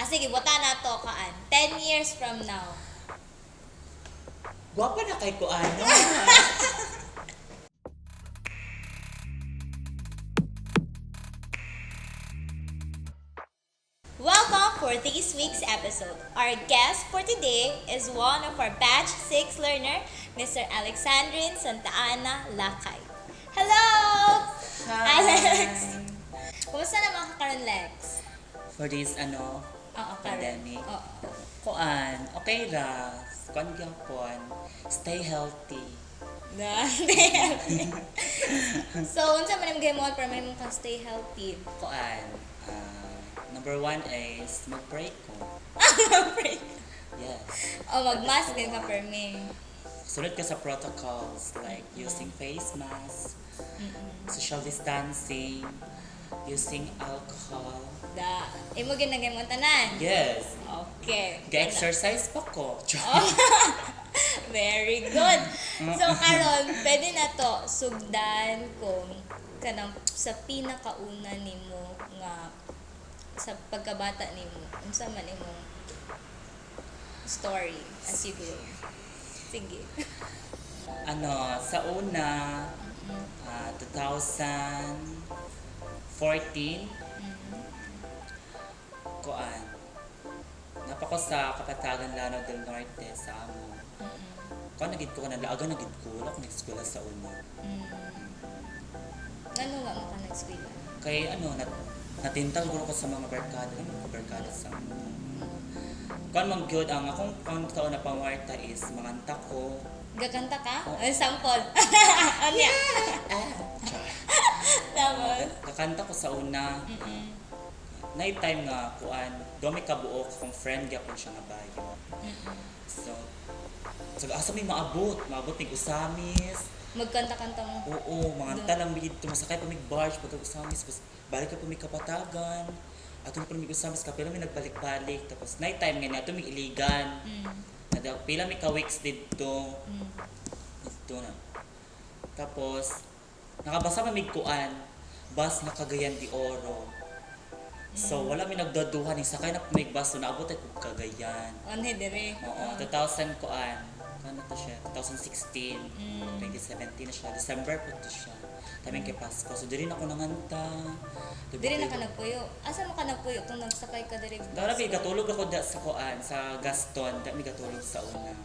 sige, buta na to kaan. 10 years from now. Gwapa na kay Kuana. Welcome for this week's episode. Our guest for today is one of our Batch 6 learner, Mr. Alexandrin Santa Ana Lakay. Hello! Hi. Alex! Kumusta naman ka karon, Lex? For this, Oo, karon. pandemic. Oo. Kuan, okay ra. Kuan gyapon. Stay healthy. So, unsa man imong mo para may mong stay healthy? Kuan, number 1 is mag-pray ko. Yes. O, mag-mask din ka per me. Sunod ka sa protocols like using face mask, social distancing, using alcohol. Imo ginagay mo tanan? Yes. Okay. Ga-exercise pa ko. Oh. Very good. So karon, pwede na to sugdan kung kanang sa pinakauna nimo nga sa pagkabata nimo. Unsa man imong story as you grow? Sige. Sa una, 2014, kuan, napako sa Kapatagan, Lanao del Norte sa amo. Kuan nagid ko kanang aga nagid ko wala ko nag-eskwela sa una. Ano nga mo ka nag-eskwela? Kay natintag ko sa mga barkada sa amo. Kuan mang gyud ang akong taon na pangwarta is manganta ko. Gaganta ka? Ay, sample. Anya? Tapos? Kakanta ko sa una. Night time nga kuan, domi ka buok kung friend gyapon siya nga bayo. So asa may maabot ning usamis. Magkanta-kanta mo? Oo, manganta lang bigid tumasakay pa mig barge pag usamis, tapos balik ka pa mig Kapatagan. Atong pa mig usamis ka pero may nagbalik-balik, tapos night time nga ato mig Iligan. Pila mi ka weeks dito. Dito na. Tapos nakabasa pa mig kuan, bus na Cagayan de Oro. So wala mi nagdaduhan ni sakay na may bus na abot ay Cagayan. Onhe dire. Oo, 2000 kuan. Kano to siya? 2016. 2017 na siya. December po to siya. Taming kay Pasko. So diri na ako nanganta. Dire na ka nagpuyo. Asa mo ka nagpuyo kung nagsakay ka dire? Dara mi gatulog ako sa kuan sa Gaston. Dami gatulog sa una.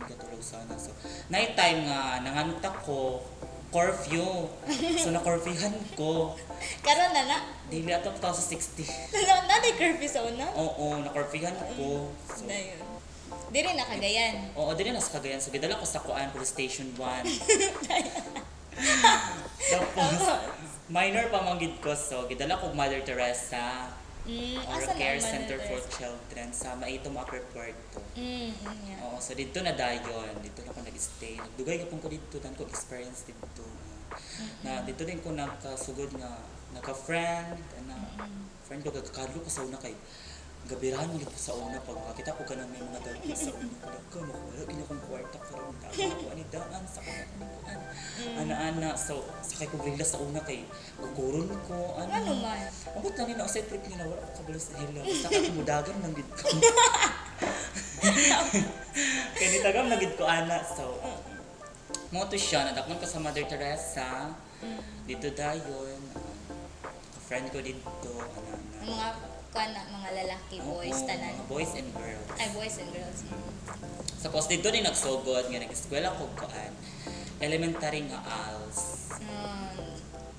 Gatulog sa una. So night time nga nanganta ko curfew. So na-curfewhan ko. Karon na na? Dili ato 2016. Nanay curfew sa una? Oo, na-curfewhan ko. So, Dayon. Dire na Cagayan. oo, dili na sa Cagayan. So gidala ko sa kuan Police Station 1. Tapos minor pa manggid ko. So gidala ko Mother Teresa. Or Asa Care naman Center na for Teresa? Children sa Maitom Upper Puerto. Yeah. Oo, so dito na dayon. Dito na ako nag-stay. Nagdugay ko dito. Dan ko experience dito. Na dito din ko nagkasugod nga nagka-friend. Friend ko, kakadlo ko sa una kay gabirahan mo dito sa una pag makakita ko ganang may mga dagdag sa una ko wala ginakong kwarta karon daan ko ani daan sa kanikuan ana so sakay ko grilla sa una kay guguron ko Ano man? abot na ni na sa trip ni na wala ko kabalo sa hila basta ka mudagan nang gid ko kay ni tagam na gid ko ana so mo to siya nadakman ko sa Mother Teresa dito dayon friend ko dito Ang mga lalaki, boys, Oo, tanan. mga boys and girls. Ay, boys and girls. Tapos dito din nagsugod nga nag-eskwela ko kuan. Elementary nga ALS.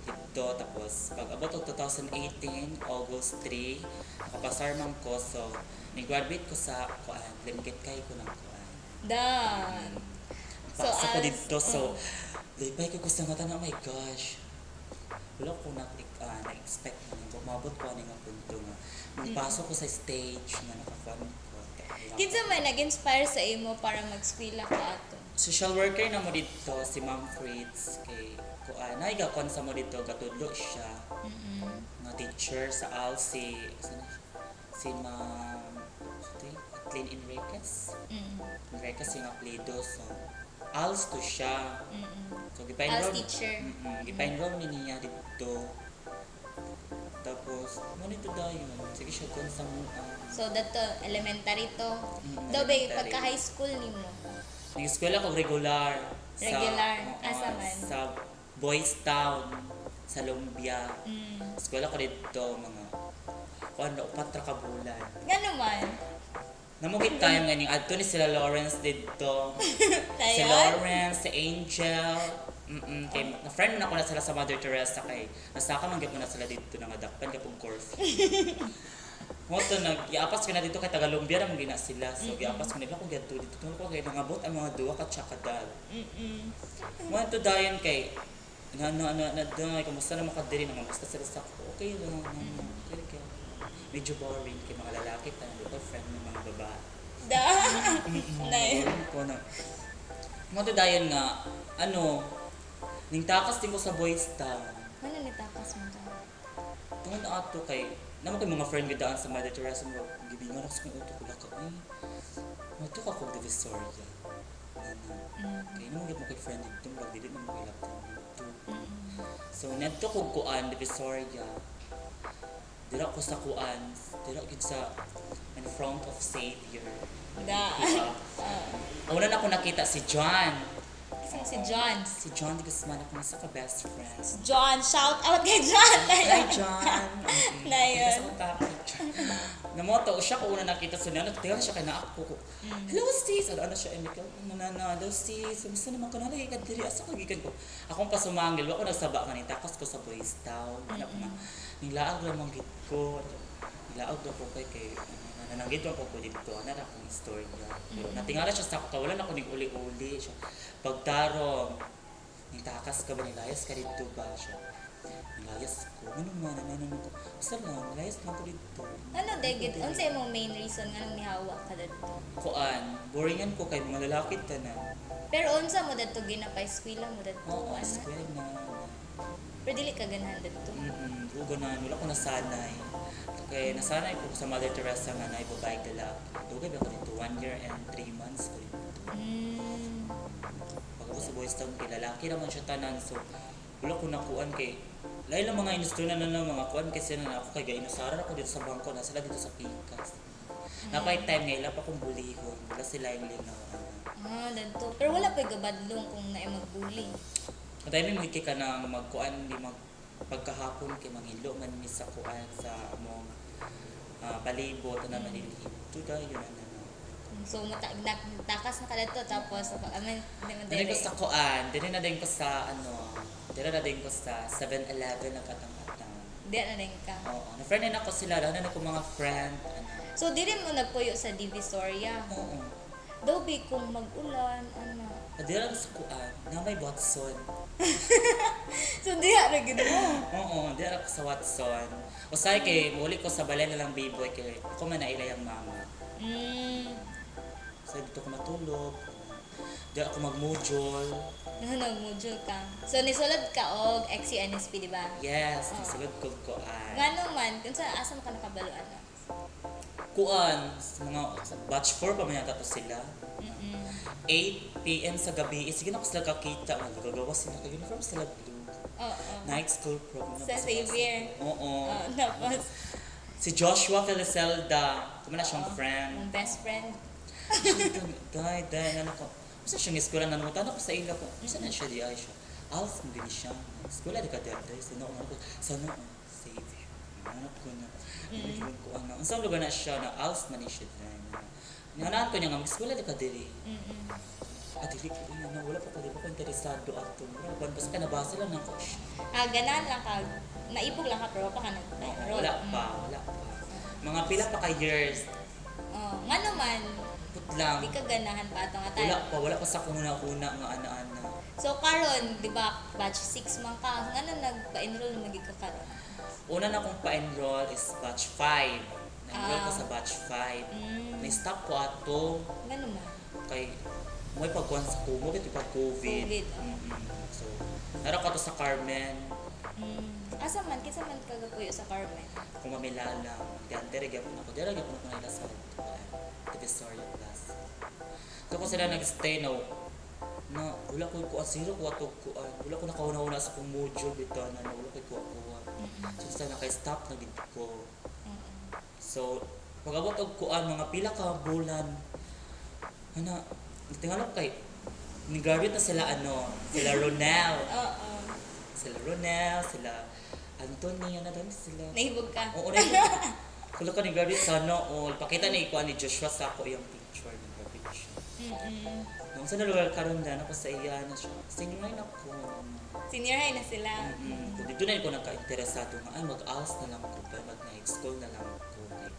Dito tapos pag abot og 2018 August 3 nakapasar man ko so ni-graduate ko sa kuan. Limgit kay ko ng kuan. Dan. So, Pasa ko ALS, dito so lipay ko sa mata na oh my gosh. Wala ko na-expect na mabot ko ani nga punto nga. Nung pasok ko sa stage nga naka-fun ko. Kinsa man nag-inspire sa imo para mag-eskwela ka ato? Social worker na mo dito si Ma'am Fritz kay kuan naiga kon sa mo dito gatudlo siya. Nga teacher sa ALS si Ma'am Kathleen Enriquez. Enriquez yung apelyido so ALS to siya. So ALS teacher. Gipa-enroll ni niya dito. Tapos, mo nito dayon. Sige siya kung sa mga. So, dato, elementary to. Mm, Daw ba, elementary. pagka high school ni mo? Nag-eskwela ko regular. Regular? Oo, Asa man? Sa Boys Town, sa Lumbia. Mm. Eskwela ko dito, mga, kung ano, 4 ka bulan. Nga naman. Namugit time nga ning adto ni sila Lawrence dito. Si Tayo? Lawrence, si Angel. Kay na friend na ko na sila sa Mother Teresa kay nasaka man gyud na sila dito nga dakpan kapag course. Mo to nag-iapas ko na dito kay Tagalumbia na gina sila. So giapas ko nila ko gadto dito tungod ko kay nangabot ang mga duwa ka tsakadal. Mo to dayon kay na kumusta na makadiri na basta sila sa ko. Okay lang. Okay. Medyo boring kay mga lalaki ta dito friend ng mga babae. Da. Na yun. Ko na. Mo to dayon nga ano ning takas din ko sa Boys Town. Ano ni takas mo ka? Tungod na ato kay naman kay mga friend gidaan sa Mother Teresa mo gibingan ako sa kong uto ko laka ay mato ka kog Divisoria. Kay naman gid mo kay friend dito mag dili man mo ilap dito. So nadto ko kuan Divisoria. Dira ko sa kuan, dira gid sa in front of Savior. Da. Diba? Una na ko nakita si John. Kasi si John. Si John di Guzman ako nasa ka best friend. Si John. Shout out kay John. Hi, John! Na yun. Namoto, siya ko una nakita sa niya. Tingnan siya kay na ako ko. Hello, sis! Ano siya, Emil? Hello, sis! Gusto naman ko na lagi ka diri. Asa ko gikan ko? Akong pasumangil. Ako nagsaba ka ni takas ko sa Boys Town. Anak ko na. Nilaag lang manggit ko. Nilaag lang ko kay nananggit lang ko dito. Ano na akong istorya. Natingala siya sa ako. Wala na ako uli-uli. Pagtarong. Nitakas ka ba? Nilayas ka dito ba siya? Nilayas ko. Ano ko? Basta lang, nilayas lang ko dito. Ano, Degit? Ano sa imong main reason nga nung nihawa ka dito? Kuan, boringan ko kay mga lalaki tanan. Pero unsa mo dito ginapay eskwela mo dito? Oo, Ano? square na. Pero dili ka ganahan dito. Ugo na, wala ko nasanay. Kaya nasanay ko sa Mother Teresa nga na ibabayag dala. Dugay ba ko dito? 1 year and 3 months ko dito. Pag ako sa Boys Town, kay lalaki naman siya tanan. So, wala ko nakuan kay lain lang mga instrumento na mga kuan kasi na ako kay gainusaran ako dito sa bangko na sila dito sa Pikas. Napay time nga ila pa kong bulihon. Wala sila yung linaw. Dito. Pero wala pa gabadlong kung naay magbuli. Madami mo ka na magkuan di mag pagkahapon kay manghilo man mi sa kuan sa among palibot na manilihim. Tuda yun na. So, takas na ka dito. Tapos, amen, hindi mo Dili ko sa kuan, dili na din ko sa dili na din ko sa 7-Eleven na katang-katang. Di na rin ka. Oo, na-friend na ako sila, na ko mga friend. So, di rin mo nagpuyo sa Divisoria. Oo. Daw ba kung mag-ulan, ano? Dili lang sa kuan, na may Watson. So, di na rin mo. Oo, dili ako sa Watson. Usay kay muli ko sa balay na lang B-boy kay ako man na ilayang mama. So, dito ko matulog. Di ako mag-module. Nagmodule ka. So, nisulod ka og XCNSP, di ba? Yes, nasulod ko kuan. Nga naman, kung sa asa mo ka nakabaluan na? Kuan, mga batch 4 pa man yata to sila. 8 p.m. sa gabi, sige na ko sila kakita. Nagagawa sila ka uniform sila blue. Oo. Night school program. Sa Xavier. Oo. Tapos, Si Joshua Felicelda, kumana siyang friend. mong best friend. Dahil, ano ko. Basta siyang eskwela na namutan ako sa ila ko. Saan na siya di ay siya? Alf, hindi siya. Eskwela di ka dati. Sana ako. Sana ako. Savior. Nanap ko na. Nanap ko na. Ang saan lugar na siya na Alf man siya. Nanap ko niya nga. Eskwela di ka dili. Dili ko rin na. Wala pa ko. Di ba ko interesado ato. Basta ka nabasa lang ako. Ganahan lang ka. Naipog lang ka, pero pa ka nag-enroll. Wala pa. Mga pila pa ka years. Nga naman, Put lang. di ka ganahan pa ito nga tayo. Wala pa sa kuna-kuna nga ana-ana. So, karon, di ba, batch 6 man ka. Nga na nagpa-enroll na magiging ka karon. Una na kong pa-enroll is batch 5. Na-enroll ko sa batch 5. Na-stop ko ato Nga naman. kay may pagkuhan sa kumo, ito pag-COVID. COVID. So, nara ko to sa Carmen. Asa man, kinsa man kagapuyo sa Carmen. Kung mamilala, diante gyapon ako. Dira gyapon ako nila sa Divisoria Plus. So, kung sila nag-stay no, na wala ko kuan zero ko ato kuan wala ko nakauna-una sa kong module bitaw na wala ko kuan so sa naka-stop na gid ko so pag-abot og kuan mga pila ka bulan ana tingala ko kay ni-graduate na sila sila Ronel Oo. sila Anthony na dami sila Nahibog ka. oo na kulo ka ni-graduate sa pakita ni kuan ni Joshua sa ako yung picture ng graduate siya nung sa nalugar karon na ako sa iya na siya senior na ako Senior high na sila. kung dito na ko nagka-interesado nga ay mag-ALS na lang ko pa mag-night school na lang ko okay.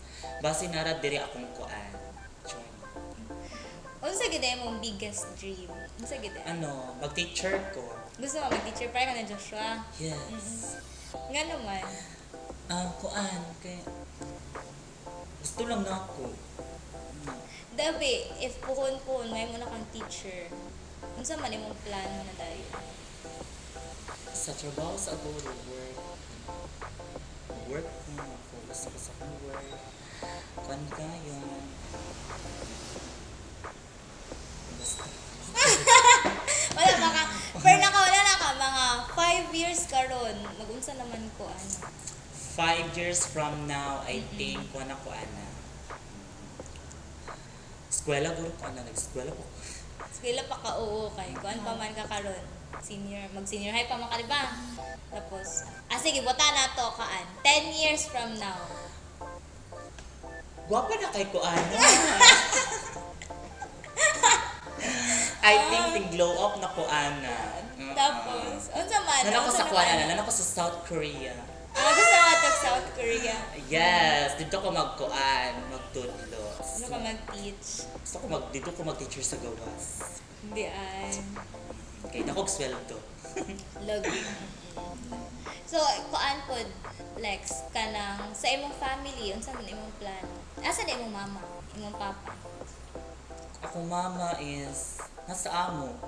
Base nara diri akong kuan join Unsa gid imong biggest dream? Unsa gid? mag-teacher ko Gusto mo mag-teacher para ka na Joshua? yes Nga naman. kuan kay gusto lang na ako Dabi, if puhon may mo na kang teacher, unsa man imong plano na dayon? sa trabaho sa agoro work na focus ko sa akong work kuan kayo basta Wala baka pero wala na ka mga 5 years karon. Mag-unsa naman ko 5 years from now I think kuan ako ana eskwela guro ko ana nag-eskwela ko Eskwela pa ka oo kay kuan pa man ka karon. Mag-senior high pa man ka diba? Tapos sige bota na to kaan. 10 years from now. gwapa na kay ko ana I think ting glow up na ko ana Tapos unsa man? nanako unsa sa kuan naman? ana nanako sa South Korea Gusto mo to South Korea. yes dito ko magkuan magtudlo Gusto ka mag-teach. gusto ko dito ko mag-teacher sa gawas Hindi ay. kay nako sweldo Lagi. So, kuan pod Lex kanang sa imong family unsa man imong plano? Asa na imong mama, imong papa? akong mama is nasa amo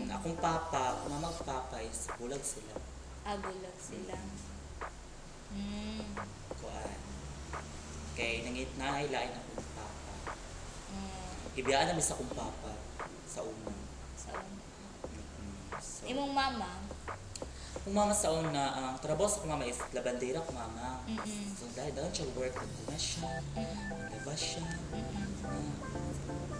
akong mama at papa is bulag sila Bulag sila. kuan kay nangit na ay lain akong papa Mm. ibiyaan namin sa akong papa sa una So, so, imong mama, kung mama sa una ang trabaho sa akong mama is labandera ko mama Mm-mm. so dahil siya work na siya labas siya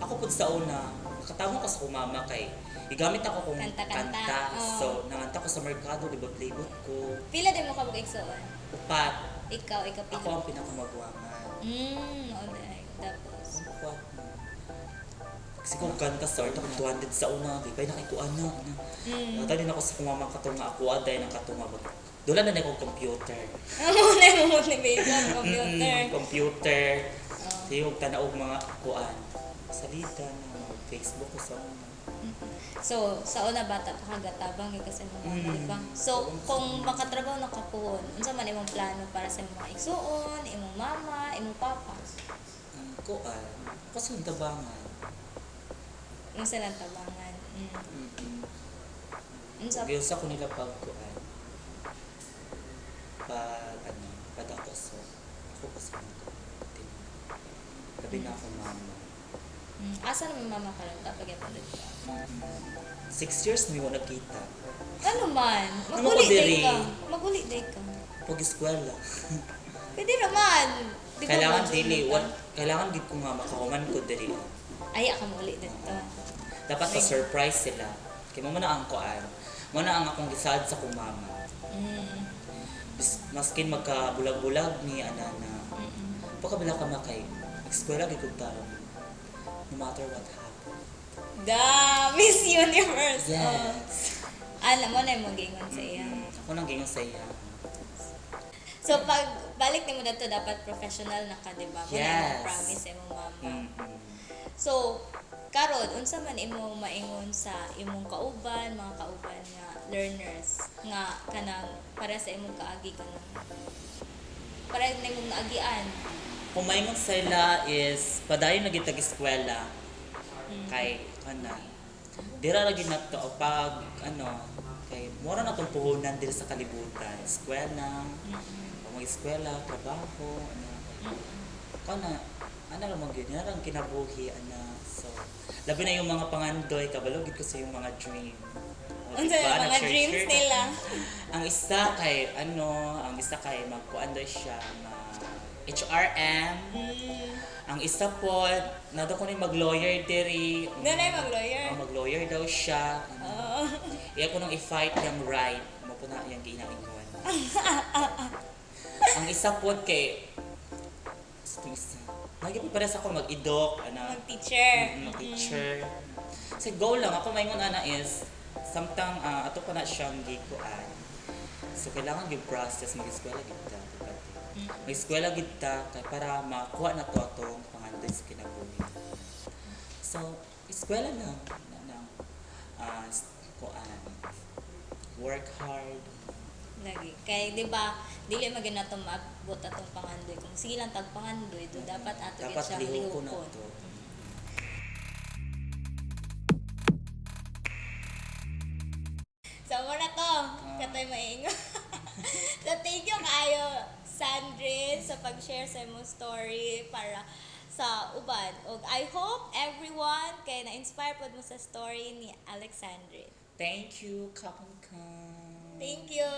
ako po sa una nakatawag ko sa akong mama kay igamit ako kung Kanta-kanta. Oo. so nanganta ko sa merkado libot-libot ko pila din mo ka mag-igsoon? upat Ikaw ako pila. ang pinakamagwangan Okay. Tapos, upat kasi kung kanta sa art ako 200 sa una di ba nakikuan na din ako sa kumamang katunga ako dahil ng katunga doon na akong computer muna yung motivation, computer. computer tiyog tanaog mga kuan salita na Facebook ko sa una So, sa una bata pa kagatabang kasi mo mama, di ba? So, kung makatrabaho na kapuhon, unsa man imong plano para sa imong mga igsuon, imong mama, imong papa? kuan kasi yung tabangan Unsa lang tabangan? Unsa Giyusa ko nila pag kuan padakoso ako pa sa mga gabi na ako mama asa naman mama ka lang tapos gyapon ka? 6 years na yung nakita Ano man? Ano Maguli ko day diri? ka. Maguli day ka. pag eskwela Pwede naman. Di ba kailangan module dili ka? kailangan gid ko nga makahuman ko diri Ay, ka muli dito. dapat pa surprise sila kay mo na ang kuan mo na ang akong gisaad sa kong mama maskin magkabulag-bulag ni anana pagkabila ka makay eskwela gid kog tarong no matter what happens Miss Universe. yes Alam mo na yung gingon sa iya. ako nang gingon sa iya So, pag balik ni mo dito, dapat professional na ka, di ba? Mo na Yes. yung promise imong mama. So, karon unsa man imong maingon sa imong kauban, mga kauban nga learners nga kanang para sa imong kaagi kanang para na imong naagian. kung maingon sila is padayon na gid tag eskwela kay dira ra gid nato pag kay mura na tong puhunan diri sa kalibutan eskwela mag-eskwela trabaho Ano lang mag yun, ang kinabuhi, ana. So, labi na yung mga pangandoy, kabalogit ko sa yung mga dream. O, Ano diba? mga dreams Nag-share-share nila? ang isa kay, ang isa kay magkuandoy siya, HRM. Mm. Ang isa po, nado ko ni mag-lawyer diri. Nanay mag-lawyer? Mag-lawyer daw siya. Oo. Iya ko nung i-fight yung right. Mo po na yung ginaingon. Ang isa po kay, ito isa. Lagi pa pares ako mag-idok, Mag-teacher. mag-teacher. Kasi goal lang, ako maingon ana is, samtang ato pa na siyang gikuan. So kailangan yung process, mag-eskwela kita. Mag-eskwela kita kay para makuha na to atong pangandoy sa kinabuhi. So, eskwela na kuan. Work hard. Lagi. Kay, di ba, dili magina to maabot atong pangandoy. Kung sige lang tag pangandoy, to dapat ato Dapat siyang lihoko na lihokon. to. So, muna to. Katoy maingon. So, thank you kayo, Sandrine, sa pag-share sa imong story para sa uban. Og I hope everyone kay na-inspire pod mo sa story ni Alexandrine. Thank you, Kapangkan. Thank you.